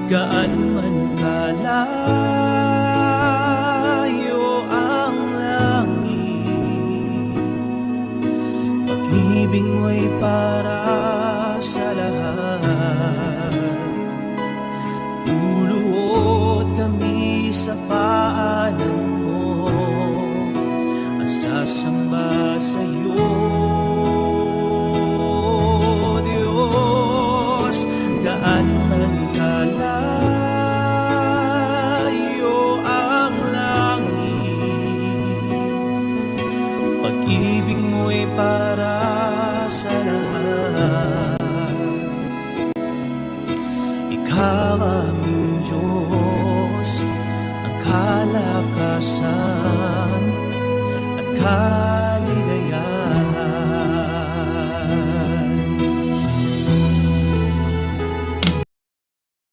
Gaano man kalayo ang langit, pag-ibig mo'y para sa lahat. Luluhod kami sa paanan mo at sasamba sa'yo, Diyos. Gaano man kalayo ang langit, pag-ibig mo'y para sa lahat. Ikaw aming Diyos, ang kalakasan at